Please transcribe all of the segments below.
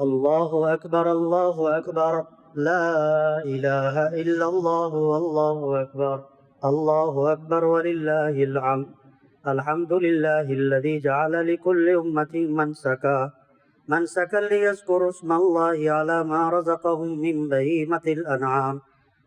الله أكبر الله أكبر لا إله إلا الله والله أكبر الله أكبر ولله الحمد الحمد لله الذي جعل لكل أمة منسكا ليذكروا اسم الله على ما رزقهم من بهيمة الأنعام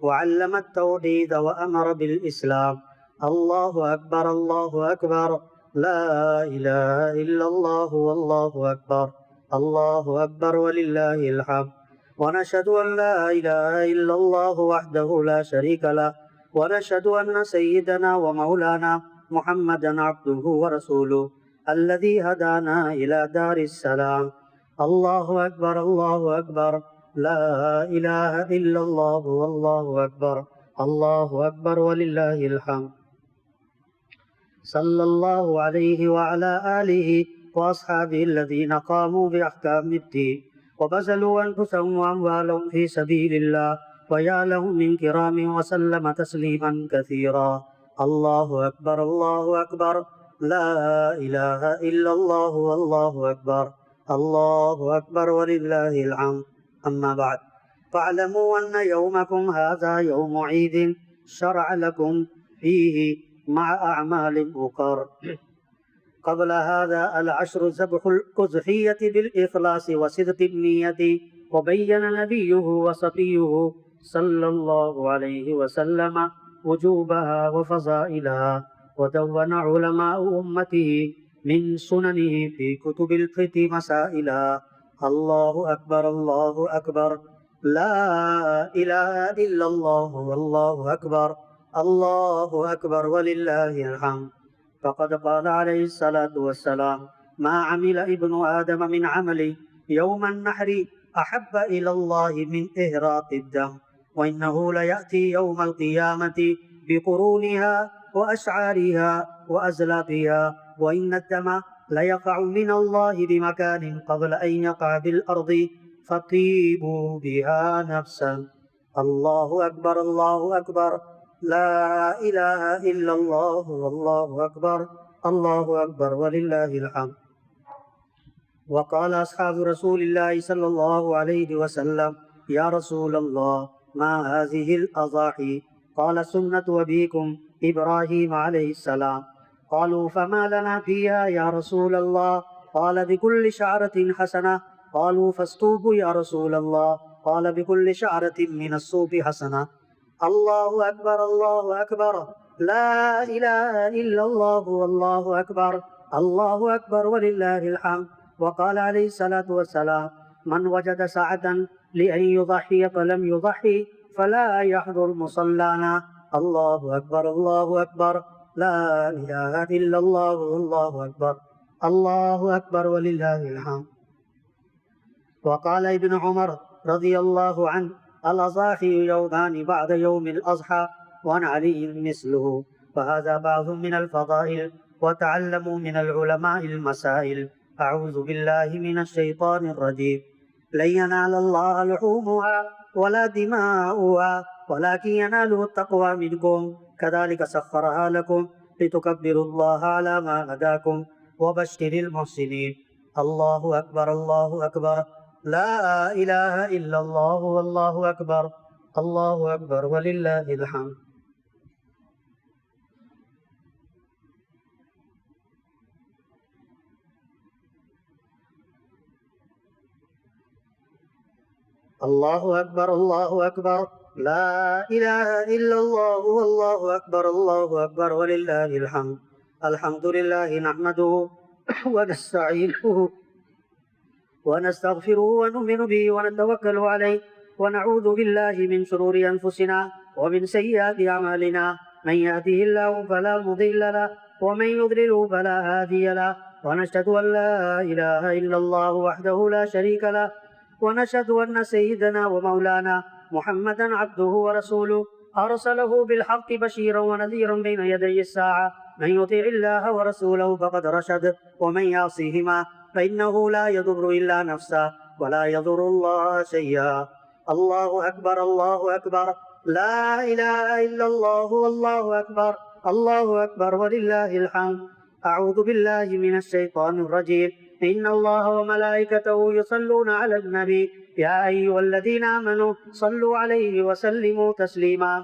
وعلم التوحيد وأمر بالإسلام الله أكبر الله أكبر لا إله إلا الله والله أكبر الله أكبر ولله الحمد ونشهد أن لا إله إلا الله وحده لا شريك له ونشهد أن سيدنا ومولانا محمدا عبده ورسوله الذي هدانا إلى دار السلام الله أكبر الله أكبر لا إله إلا الله والله أكبر الله أكبر ولله الحمد صلى الله عليه وعلى آله وأصحابه الذين قاموا بأحكام الدين وبذلوا أنفسهم وأموالهم في سبيل الله ويا لهم من كرام وسلم تسليما كثيرا الله أكبر الله أكبر لا إله إلا الله والله أكبر الله أكبر ولله الحمد أما بعد فاعلموا أن يومكم هذا يوم عيد شرع لكم فيه مع أعمال أخر قبل هذا العشر ذبح الأضحية بالإخلاص وصدق النية وبين نبيه وصفيه صلى الله عليه وسلم وجوبها وفضائلها ودون علماء أمته من سننه في كتب الفقه مسائلها الله أكبر الله أكبر لا إله إلا الله والله أكبر الله أكبر ولله الحمد فقد قال عليه الصلاة والسلام ما عمل ابن آدم من عمل يوم النحر أحب إلى الله من إهراق الدم وإنه ليأتي يوم القيامة بقرونها وأشعارها وأزلافها وإن الدم ليقع من الله بمكان قبل أن يقع بالأرض فطيبوا بها نفسا الله أكبر الله أكبر لا إله إلا الله والله أكبر الله أكبر ولله الحمد وقال أصحاب رسول الله صلى الله عليه وسلم يا رسول الله ما هذه الأضاحي قال سنة أبيكم إبراهيم عليه السلام قالوا فما لنا فيها يا رسول الله قال بكل شعرة حسنة قالوا فاستوبوا يا رسول الله قال بكل شعرة من الصوف حسنة الله أكبر الله أكبر لا إله إلا الله والله أكبر الله أكبر ولله الحمد وقال عليه الصلاة والسلام من وجد سعة لأن يضحي فلم يضحي فلا يحضر مصلانا الله أكبر الله أكبر لا إله إلا الله والله أكبر الله أكبر ولله الحمد وقال ابن عمر رضي الله عنه الأضاحي يومان بعد يوم الأضحى وعن علي مثله وهذا بعض من الفضائل وتعلموا من العلماء المسائل أعوذ بالله من الشيطان الرجيم لن ينال الله لحومها ولا دماؤها ولكن يناله التقوى منكم كذلك سخرها لكم لتكبروا الله على ما هداكم وبشر المحسنين الله أكبر الله أكبر لا إله إلا الله والله أكبر الله أكبر ولله الحمد الله أكبر الله أكبر لا إله إلا الله والله أكبر الله أكبر ولله الحمد الحمد لله نحمده ونستعينه ونستغفره ونؤمن به ونتوكل عليه ونعوذ بالله من شرور أنفسنا ومن سيئات أعمالنا من يهده الله فلا مضل له ومن يضلله فلا هادي له ونشهد أن لا إله إلا الله وحده لا شريك له ونشهد أن سيدنا ومولانا محمدا عبده ورسوله أرسله بالحق بشيرا ونذيرا بين يدي الساعة من يطيع الله ورسوله فقد رشد ومن يعصيهما فإنه لا يضر إلا نفسه ولا يضر الله شيئا الله أكبر الله أكبر لا إله إلا الله والله أكبر الله أكبر ولله الحمد أعوذ بالله من الشيطان الرجيم إن الله وملائكته يصلون على النبي يا أيها الذين آمنوا صلوا عليه وسلموا تسليما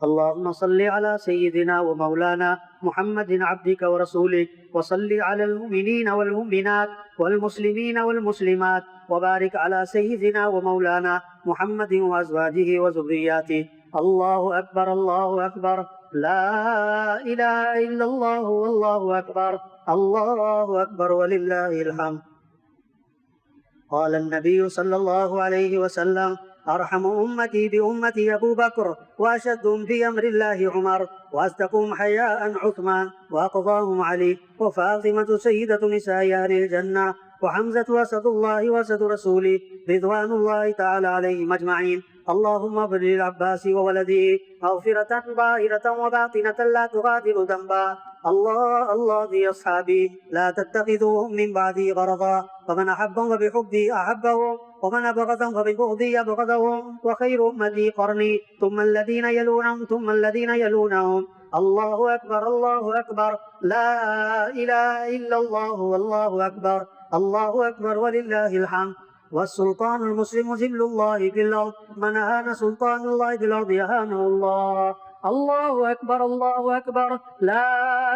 اللهم صل على سيدنا ومولانا محمد عبدك ورسولك وصل على المؤمنين والمؤمنات والمسلمين والمسلمات وبارك على سيدنا ومولانا محمد وأزواجه وذرياته. الله أكبر الله أكبر لا إله إلا الله والله أكبر الله أكبر ولله الحمد. قال النبي صلى الله عليه وسلم أرحم أمتي بأمتي أبو بكر وأشدهم في أمر الله عمر وأصدقهم حياء عثمان وأقضاهم علي وفاطمة سيدة نساء أهل الجنة وحمزة أسد الله وأسد رسوله رضوان الله تعالى عليهم أجمعين. اللهم اغفر للعباس وولده مغفرة ظاهرة وباطنة لا تغادر ذنبا. الله في أصحابي لا تتخذوهم من بعدي غرضا فمن أحبهم فبحبي أحبهم ومن أبغضهم فببغضي أبغضهم وخير أمتي قرني ثم الذين يلونهم ثم الذين يلونهم. الله أكبر الله أكبر لا إله إلا الله والله أكبر الله أكبر ولله الحمد. والسلطان المسلم ذل الله في الأرض من أهان سلطان الله في الأرض أهانه الله. الله أكبر الله أكبر لا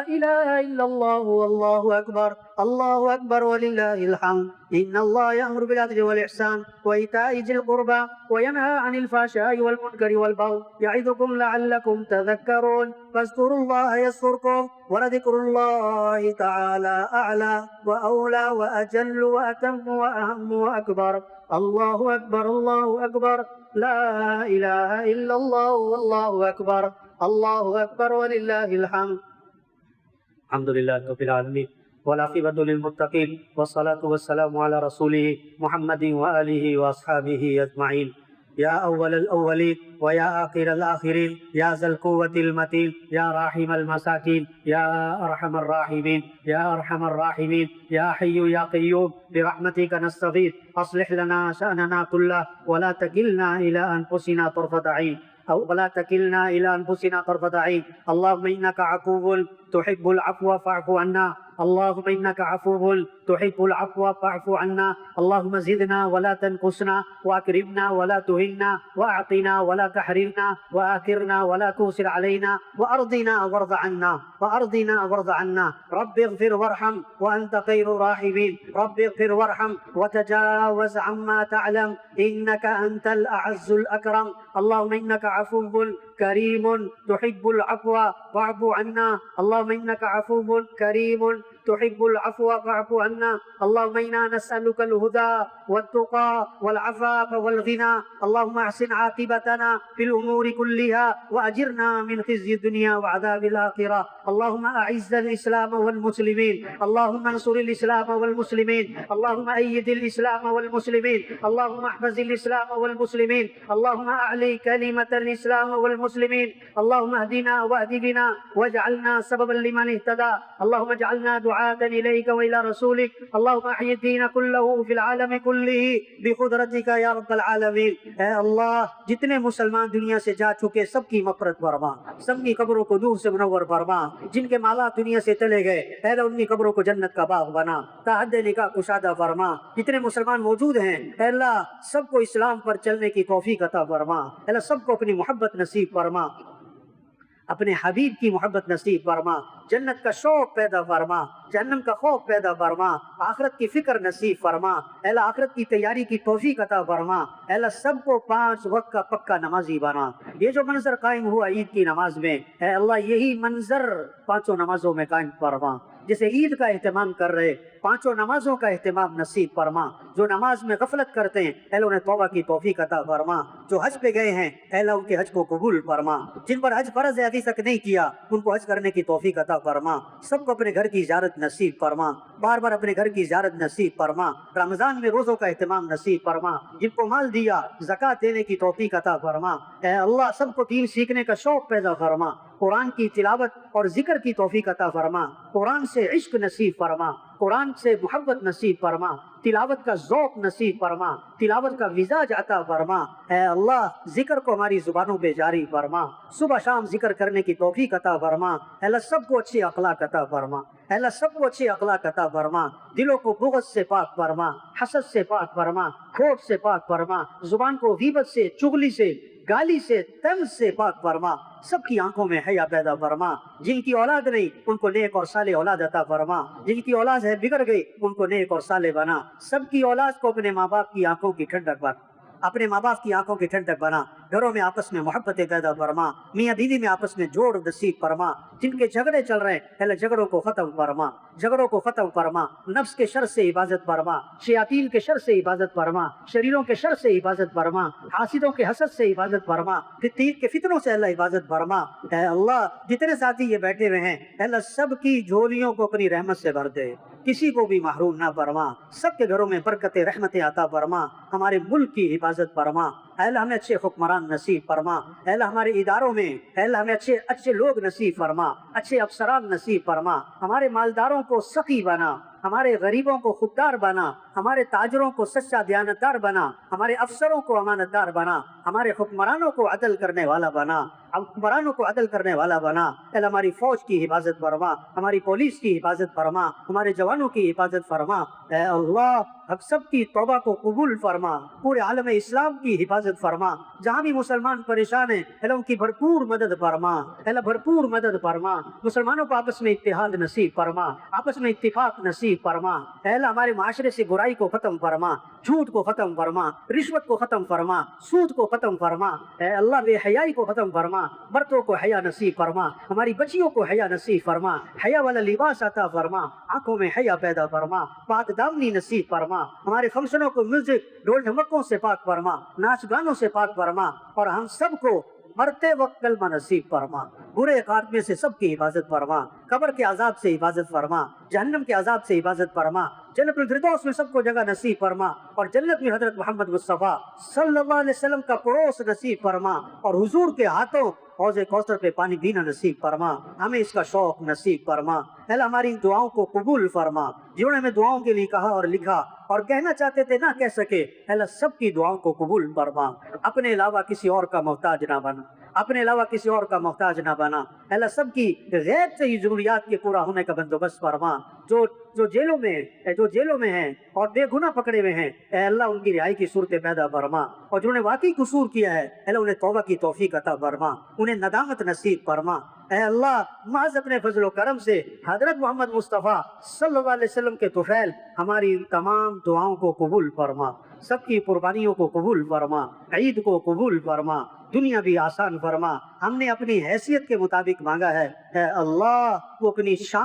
إله إلا الله والله أكبر الله أكبر ولله الحمد. إن الله يأمر بالعدل والإحسان وإيتاء ذي القربى وينهى عن الفحشاء والمنكر والبغي يعظكم لعلكم تذكرون. فاذكروا الله يذكركم ولذكر الله تعالى أعلى وأولى وأجل وأتم وأهم وأكبر. الله أكبر الله أكبر لا إله إلا الله والله أكبر الله أكبر ولله الحمد. الحمد لله رب العالمين والعاقبة للمتقين والصلاة والسلام على رسوله محمد وآله وأصحابه أجمعين. يا أول الأولين ويا آخر الآخرين يا ذا القوة المتين يا راحم المساكين يا أرحم الراحمين يا أرحم الراحمين يا حي يا قيوم برحمتك نستغيث أصلح لنا شأننا كله ولا تكلنا إلى أنفسنا طرفة عين ولا تكلنا إلى أنفسنا طرفة عين. اللهم إنك عفو تحب العفو فاعف عنا. اللهم إنك عفو تحب العفو فاعف عنا. اللهم زدنا ولا تنقصنا وأكرمنا ولا تهنا وأعطنا ولا تحرمنا وآثرنا ولا تؤثر علينا وأرضنا وارض عنا وأرضنا وارض عنا. رب اغفر وارحم وأنت خير الراحمين. رب اغفر وارحم وتجاوز عما تعلم إنك أنت الأعز الأكرم. اللهم إنك عفو كريم تحب العفو فاعف عنا. اللهم إنك عفو كريم تحب العفو فاعف عنا. اللهم إنا نسألك الهدى والتقى والعفاف والغنى. اللهم أحسن عاقبتنا في الأمور كلها وأجرنا من خزي الدنيا وعذاب الآخرة. اللهم أعز الإسلام والمسلمين. اللهم انصر الإسلام والمسلمين. اللهم أيد الإسلام والمسلمين. اللهم احفظ الإسلام والمسلمين. اللهم أعلي كلمة الإسلام والمسلمين. اللهم اهدنا واهد بنا واجعلنا سببا لمن اهتدى. اللهم اجعلنا دعاة إليك وإلى رسولك. اللهم احي الدين كله في العالم كله بقدرتك یا رب العالمین. اے اللہ جتنے مسلمان دنیا سے جا چکے سب کی مغفرت فرما، سب کی قبروں کو نور سے منور فرما. جن کے مالا دنیا سے چلے گئے اے اللہ ان کی قبروں کو جنت کا باغ بنا، تا حد نکاح کشادہ فرما. جتنے مسلمان موجود ہیں اے اللہ سب کو اسلام پر چلنے کی توفیق عطا فرما. اے اللہ سب کو اپنی محبت نصیب فرما، اپنے حبیب کی محبت نصیب فرما. جنت کا شوق پیدا فرما، جہنم کا خوف پیدا فرما، آخرت کی فکر نصیب فرما. اے اللہ آخرت کی تیاری کی توفیق عطا فرما. اے اللہ سب کو 5 وقت کا پکا نمازی بنا. یہ جو منظر قائم ہوا عید کی نماز میں اے اللہ یہی منظر 5 نمازوں میں قائم فرما. جسے عید کا اہتمام کر رہے 5 نمازوں کا اہتمام نصیب فرما. جو نماز میں غفلت کرتے ہیں اے اللہ انہیں توبہ کی توفیق عطا فرما. جو حج پہ گئے ہیں اے اللہ ان کے حج کو قبول فرما. جن پر حج فرض ہے ابھی تک نہیں کیا ان کو حج کرنے کی توفیق عطا فرما. سب کو اپنے گھر کی زیارت نصیب فرما، بار بار اپنے گھر کی زیارت نصیب فرما. رمضان میں روزوں کا اہتمام نصیب فرما. جن کو مال دیا زکوٰۃ دینے کی توفیق عطا فرما. اے اللہ سب کو دین سیکھنے کا شوق پیدا فرما. قرآن کی تلاوت اور ذکر کی توفیق عطا فرما. قرآن سے عشق نصیب فرما. قرآن سے محبت نصیب فرما، تلاوت کا ذوق نصیب فرما، تلاوت کا مزاج عطا فرما۔ اے اللہ ذکر کو ہماری زبانوں پہ جاری فرما، صبح شام ذکر کرنے کی توفیق عطا فرما۔ اے اللہ سب کو اچھی اخلاق عطا فرما، اے اللہ سب کو اچھی اخلاق عطا فرما، دلوں کو بغض سے پاک فرما، حسد سے پاک فرما، کھوٹ سے پاک فرما، زبان کو غیبت سے، چغلی سے، گالی سے، طنز سے پاک فرما، سب کی آنکھوں میں حیا پیدا فرما۔ جن کی اولاد نہیں ان کو نیک اور صالح اولاد عطا فرما، جن کی اولاد ہے بگڑ گئی ان کو نیک اور صالح بنا، سب کی اولاد کو اپنے ماں باپ کی آنکھوں کی ٹھنڈک بنا، اپنے ماں باپ کی آنکھوں کی ٹھنڈک بنا، گھروں میں آپس میں محبتیں پیدا فرما، میاں بیوی میں آپس میں جوڑ نصیب فرما، جن کے جھگڑے چل رہے ہیں اللہ جھگڑوں کو ختم فرما، جھگڑوں کو ختم فرما، نفس کے شر سے حفاظت فرما، شیاطین کے شر سے حفاظت فرما، شریروں کے شر سے حفاظت فرما، حاسدوں کے حسد سے حفاظت فرما، تیر کے فتنوں سے اللہ حفاظت فرما۔ اے اللہ جتنے ساتھی یہ بیٹھے ہوئے ہیں اے اللہ سب کی جھولیوں کو اپنی رحمت سے بھر دے، کسی کو بھی محروم نہ فرما، سب کے گھروں میں برکتیں رحمتیں عطا فرما، ہمارے ملک کی حفاظت فرما۔ اے اللہ ہمیں اچھے حکمران نصیب فرما، اے اللہ ہمارے اداروں میں اے اللہ ہمیں اچھے لوگ نصیب فرما، اچھے افسران نصیب فرما، ہمارے مالداروں کو سخی بنا، ہمارے غریبوں کو خوددار بنا، ہمارے تاجروں کو سچا دیانتدار بنا، ہمارے افسروں کو امانت دار بنا، ہمارے حکمرانوں کو عدل کرنے والا بنا، حکمرانوں کو عدل کرنے والا بنا۔ اے اللہ ہماری فوج کی حفاظت فرما، ہماری پولیس کی حفاظت فرما، ہمارے جوانوں کی حفاظت فرما۔ اے اللہ ہم سب کی توبہ کو قبول فرما، پورے عالم اسلام کی حفاظت فرما، جہاں بھی مسلمان پریشان ہیں اے اللہ ان کی بھرپور مدد فرما، اے اللہ بھرپور مدد فرما، مسلمانوں کو آپس میں اتحاد نصیب فرما، آپس میں اتفاق نصیب فرما۔ اے اللہ ہمارے معاشرے سے برائی کو ختم فرما، جھوٹ کو ختم فرما، رشوت کو ختم فرما، سود کو ختم فرما، اے اللہ بے حیائی کو ختم فرما، مردوں کو حیا نصیب فرما، ہماری بچیوں کو حیا نصیب فرما، حیا والا لباس عطا فرما، آنکھوں میں حیا پیدا فرما، پاک دامنی نصیب فرما، ہمارے فنکشنوں کو میوزک ڈھول ڈھمکوں سے پاک فرما، ناچ گانوں سے پاک فرما، اور ہم سب کو مرتے وقت کلمہ نصیب فرما، برے خاتمے سے سب کی حفاظت فرما، قبر کے عذاب سے حفاظت فرما، جہنم کے عذاب سے حفاظت فرما، جنت الفردوس میں سب کو جگہ نصیب فرما، اور جنت میں حضرت محمد مصطفیٰ صلی اللہ علیہ وسلم کا پڑوس نصیب فرما، اور حضور کے ہاتھوں حوض کوثر پہ پانی پینا نصیب فرما، ہمیں اس کا شوق نصیب فرما۔ اے اللہ ہماری ان دعاؤں کو قبول فرما، جنہوں نے ہمیں دعاؤں کے لیے کہا اور لکھا اور کہنا چاہتے تھے نہ کہہ سکے، اے اللہ سب کی دعاؤں کو قبول فرما، اپنے علاوہ کسی اور کا محتاج نہ بنا، اپنے علاوہ کسی اور کا محتاج نہ بنا۔ اے اللہ سب کی غیب سے ہی ضروریات کے پورا ہونے کا بندوبست فرما، جو جیلوں میں ہیں اور بے گناہ پکڑے ہوئے ہیں اے اللہ ان کی رہائی کی صورت پیدا فرما، اور جنہوں نے واقعی قصور کیا ہے اے اللہ انہیں توبہ کی توفیق عطا فرما، انہیں ندامت نصیب فرما۔ اے اللہ محض اپنے فضل و کرم سے حضرت محمد مصطفیٰ صلی اللہ علیہ وسلم کے طفیل ہماری ان تمام دعاؤں کو قبول فرما، سب کی قربانیوں کو قبول فرما، عید کو قبول فرما، دنیا بھی آسان فرما۔ ہم نے اپنی حیثیت کے مطابق مانگا ہے، اے اللہ وہ اپنی شان